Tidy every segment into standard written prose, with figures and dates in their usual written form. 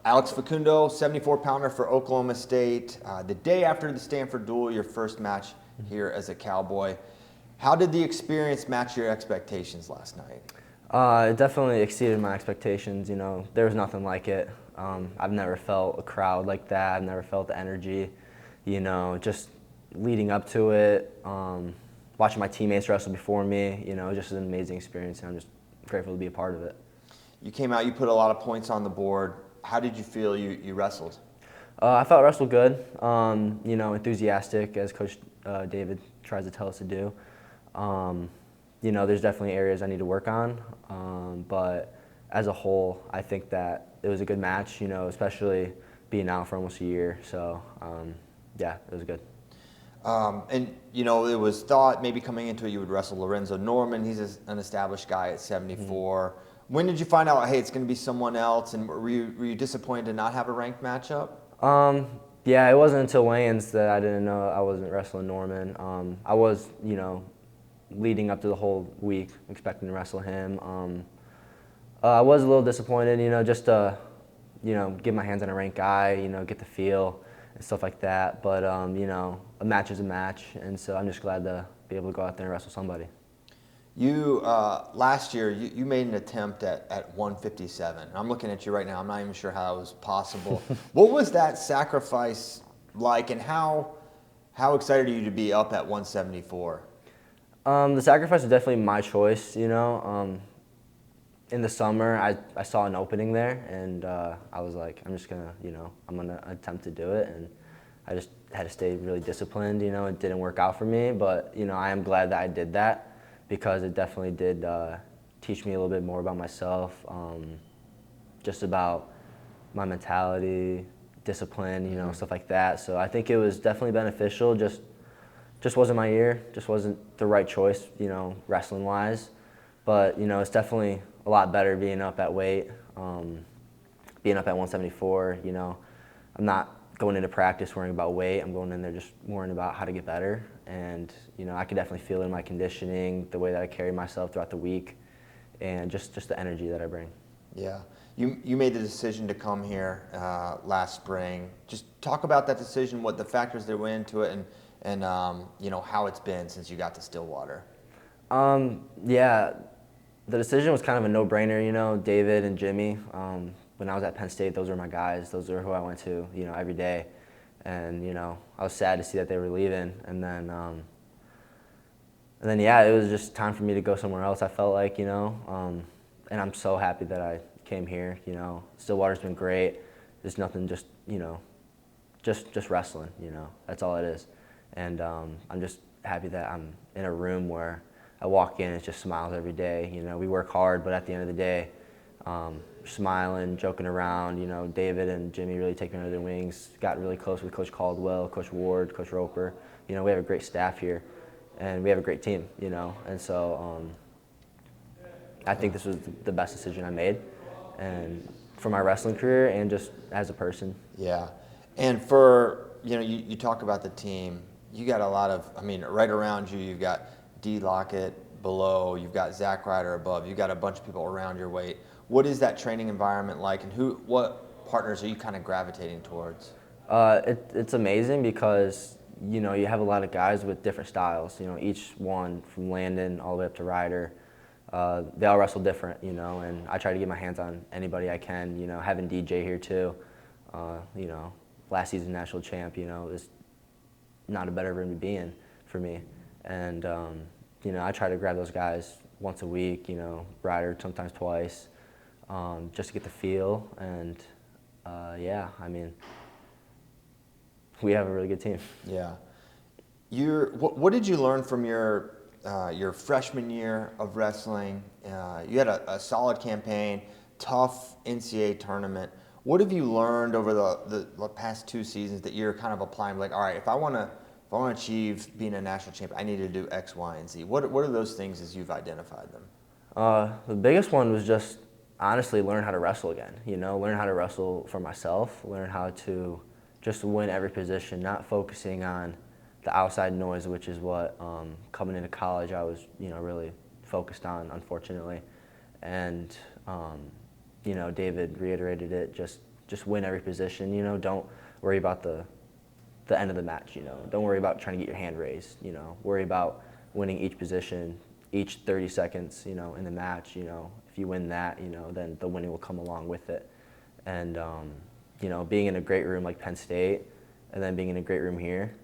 Alex Facundo, 74-pounder for Oklahoma State. The day after the Stanford duel, your first match here as a Cowboy. How did the experience match your expectations last night? It definitely exceeded my expectations. You know, there was nothing like it. I've never felt a crowd like that. I've never felt the energy. You know, just leading up to it, watching my teammates wrestle before me. You know, just an amazing experience, and I'm just grateful to be a part of it. You came out, you put a lot of points on the board. How did you feel you wrestled? I felt wrestled good. You know, enthusiastic, as Coach David tries to tell us to do. You know, there's definitely areas I need to work on, but as a whole, I think that it was a good match, you know, especially being out for almost a year. So, yeah, it was good. And, you know, it was thought maybe coming into it you would wrestle Lorenzo Norman. He's an established guy at 74. Mm-hmm. When did you find out, hey, it's going to be someone else? And were you disappointed to not have a ranked matchup? Yeah, it wasn't until weigh-ins that I didn't know I wasn't wrestling Norman. I was, you know, leading up to the whole week, expecting to wrestle him. I was a little disappointed, you know, just to, you know, get my hands on a ranked guy, you know, get the feel and stuff like that. But, you know, a match is a match, and so I'm just glad to be able to go out there and wrestle somebody. You, last year, you made an attempt at 157. I'm looking at you right now. I'm not even sure how that was possible. What was that sacrifice like, and how excited are you to be up at 174? The sacrifice was definitely my choice, you know. In the summer, I saw an opening there, and I was like, I'm just going to, you know, I'm going to attempt to do it. And I just had to stay really disciplined, you know. It didn't work out for me, but, you know, I am glad that I did that because it definitely did teach me a little bit more about myself, just about my mentality, discipline, you know, stuff like that. So I think it was definitely beneficial. Just wasn't my year, just wasn't the right choice, you know, wrestling-wise. But, you know, it's definitely a lot better being up at weight, being up at 174, you know. I'm not going into practice worrying about weight. I'm going in there just worrying about how to get better. And, you know, I could definitely feel it in my conditioning, the way that I carry myself throughout the week, and just the energy that I bring. Yeah. You made the decision to come here last spring. Just talk about that decision, what the factors that went into it, and you know, how it's been since you got to Stillwater. Yeah, the decision was kind of a no-brainer, you know. David and Jimmy, when I was at Penn State, those were my guys. Those are who I went to, you know, every day. And, you know, I was sad to see that they were leaving. And then yeah, it was just time for me to go somewhere else, I felt like, you know. And I'm so happy that I came here, you know. Stillwater's been great. There's nothing, just, you know, just wrestling, you know. That's all it is. And I'm just happy that I'm in a room where I walk in, it's just smiles every day. You know, we work hard, but at the end of the day, smiling, joking around. You know, David and Jimmy really take me under their wings. Got really close with Coach Caldwell, Coach Ward, Coach Roper. You know, we have a great staff here, and we have a great team. You know, and so I think this was the best decision I made, and for my wrestling career and just as a person. Yeah, and for, you know, you talk about the team. You got a lot of, I mean, right around you, you've got D. Lockett below, you've got Zach Ryder above, you've got a bunch of people around your weight. What is that training environment like, and what partners are you kind of gravitating towards? It's amazing because, you know, you have a lot of guys with different styles. You know, each one from Landon all the way up to Ryder, they all wrestle different, you know, and I try to get my hands on anybody I can. You know, having DJ here too, you know, last season national champ, you know, is not a better room to be in for me. And, you know, I try to grab those guys once a week, you know, Ryder sometimes twice, just to get the feel. And, yeah, I mean, we have a really good team. Yeah. What did you learn from your freshman year of wrestling? You had a solid campaign, tough NCAA tournament. What have you learned over the past 2 seasons that you're kind of applying? Like, all right, if I want to achieve being a national champion, I need to do X, Y, and Z. What are those things as you've identified them? The biggest one was just honestly learn how to wrestle again. You know, learn how to wrestle for myself. Learn how to just win every position, not focusing on the outside noise, which is what coming into college I was, you know, really focused on, unfortunately. And you know, David reiterated it. Just just win every position. You know, don't worry about the end of the match. You know, don't worry about trying to get your hand raised. You know, worry about winning each position, each 30 seconds. You know, in the match. You know, if you win that, you know, then the winning will come along with it. And you know, being in a great room like Penn State, and then being in a great room here,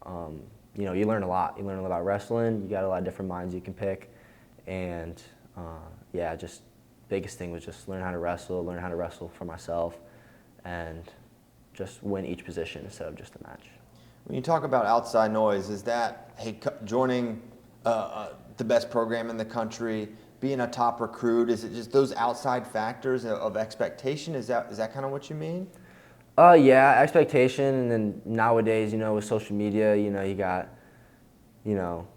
you know, you learn a lot. You learn a lot about wrestling. You got a lot of different minds you can pick, and yeah, just biggest thing was just learn how to wrestle for myself, and just win each position instead of just a match. When you talk about outside noise, is that, hey, joining the best program in the country, being a top recruit? Is it just those outside factors of expectation? Is that kind of what you mean? Yeah, expectation, and then nowadays, you know, with social media, you know, you got, you know,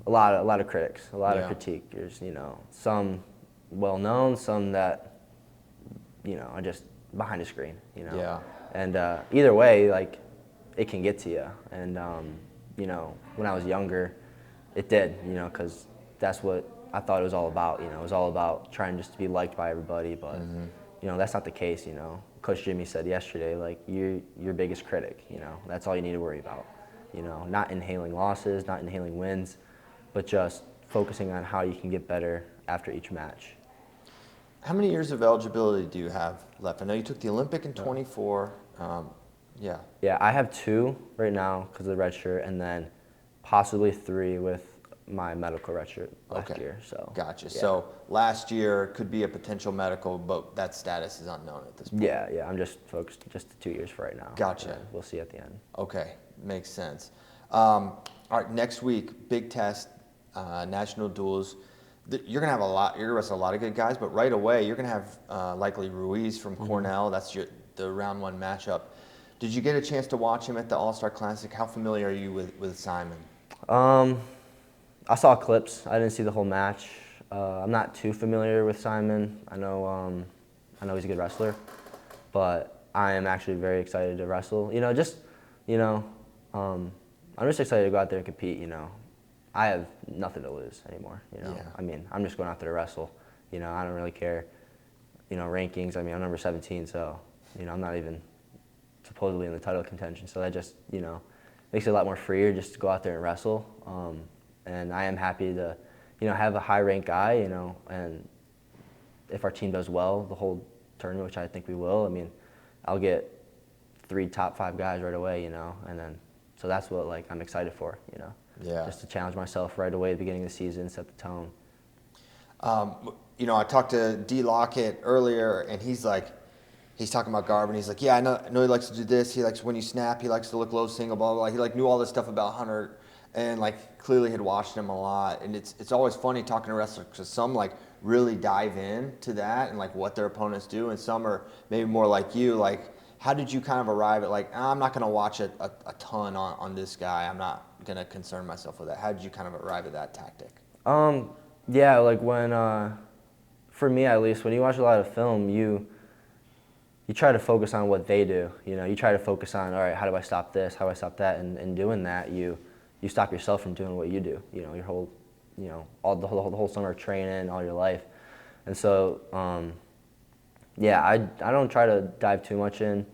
a lot of critics, a lot of critiquers, you know, some well known, some that, you know, are just behind a screen, you know. Yeah. And either way, like, it can get to you. And you know, when I was younger, it did, you know, because that's what I thought it was all about. You know, it was all about trying just to be liked by everybody, but you know, that's not the case. You know, Coach Jimmy said yesterday, like, you're your biggest critic. You know, that's all you need to worry about. You know, not inhaling losses, not inhaling wins, but just focusing on how you can get better after each match. How many years of eligibility do you have left? I know you took the Olympic in 24. Yeah. Yeah, I have 2 right now because of the red shirt, and then possibly 3 with my medical red shirt last year. So Gotcha. Yeah. So last year could be a potential medical, but that status is unknown at this point. Yeah, I'm just focused just the 2 years for right now. Gotcha. And then we'll see at the end. Okay, makes sense. All right, next week, big test, national duels. You're gonna have you're gonna wrestle a lot of good guys, but right away you're gonna have likely Ruiz from Cornell. That's the round 1 matchup. Did you get a chance to watch him at the All-Star Classic? How familiar are you with Simon? I saw clips. I didn't see the whole match. I'm not too familiar with Simon. I know he's a good wrestler, but I am actually very excited to wrestle. You know, I'm just excited to go out there and compete. You know, I have nothing to lose anymore. You know, I mean, I'm just going out there to wrestle. You know, I don't really care. You know, rankings. I mean, I'm number 17, so you know, I'm not even supposedly in the title contention. So that just, you know, makes it a lot more freer just to go out there and wrestle. And I am happy to, you know, have a high-ranked guy, you know, and if our team does well the whole tournament, which I think we will, I mean, I'll get 3 top 5 guys right away, you know, and then, so that's what, like, I'm excited for, you know. Yeah. Just to challenge myself right away at the beginning of the season, set the tone. You know, I talked to D. Lockett earlier, and he's talking about Garvin. He's like, yeah, I know he likes to do this. He likes, when you snap, he likes to look low single, blah, blah, blah. He, like, knew all this stuff about Hunter, and, like, clearly had watched him a lot. And it's always funny talking to wrestlers, because some, like, really dive in to that and, like, what their opponents do, and some are maybe more like you. Like, how did you kind of arrive at, like, I'm not going to watch a ton on this guy. I'm not going to concern myself with that. How did you kind of arrive at that tactic? Yeah, like, when, for me at least, when you watch a lot of film, you try to focus on what they do. You know, you try to focus on, all right, how do I stop this? How do I stop that? And in doing that, you stop yourself from doing what you do. You know, your whole, you know, the whole summer of training, all your life. And so, yeah, I don't try to dive too much in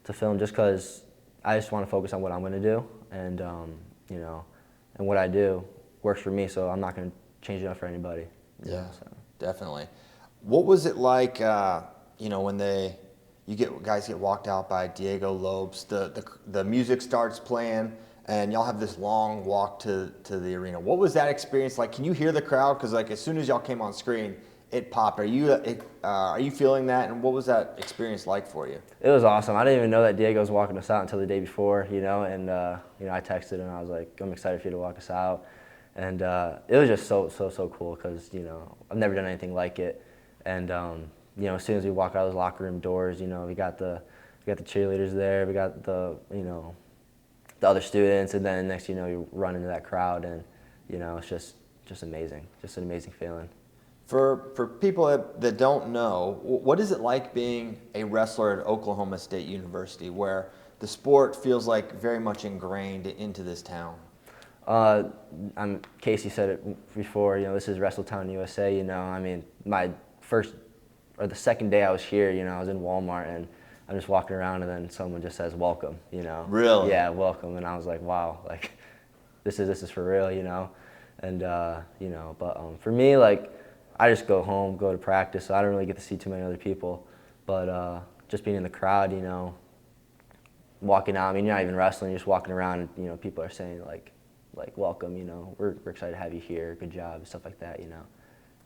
to film just because I just want to focus on what I'm going to do, and you know, and what I do works for me. So I'm not going to change it up for anybody. Yeah, definitely. What was it like? You know, when guys get walked out by Diego Lopes, the music starts playing, and y'all have this long walk to the arena. What was that experience like? Can you hear the crowd? Because, like, as soon as y'all came on screen, it popped. Are you feeling that? And what was that experience like for you? It was awesome. I didn't even know that Diego was walking us out until the day before, you know. And you know, I texted him and I was like, I'm excited for you to walk us out. And it was just so cool because, you know, I've never done anything like it. And you know, as soon as we walk out of those locker room doors, you know, we got the cheerleaders there, we got the, you know, the other students, and then next, you know, you run into that crowd, and, you know, it's just amazing, just an amazing feeling. For people that don't know, what is it like being a wrestler at Oklahoma State University, where the sport feels like very much ingrained into this town? Casey said it before, you know, this is Wrestletown, USA, you know. I mean, the second day I was here, you know, I was in Walmart, and I'm just walking around and then someone just says welcome, you know. Really? Yeah, welcome, and I was like, wow, like this is for real, you know. And you know, but for me, like I just go home, go to practice, so I don't really get to see too many other people. But just being in the crowd, you know, walking out. I mean, you're not even wrestling; you're just walking around. And, you know, people are saying like welcome. You know, we're excited to have you here. Good job, stuff like that. You know,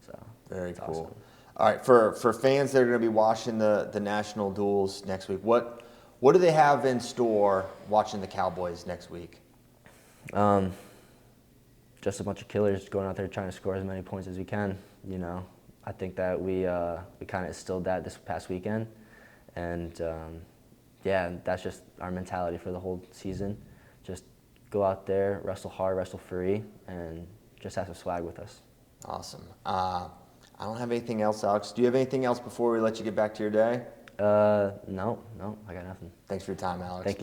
so Very it's cool. awesome. All right, for fans that are going to be watching the national duels next week, what do they have in store watching the Cowboys next week? Just a bunch of killers going out there trying to score as many points as we can. You know, I think that we kind of instilled that this past weekend, and yeah, that's just our mentality for the whole season. Just go out there, wrestle hard, wrestle free, and just have some swag with us. Awesome. I don't have anything else, Alex. Do you have anything else before we let you get back to your day? No, I got nothing. Thanks for your time, Alex. Thank you.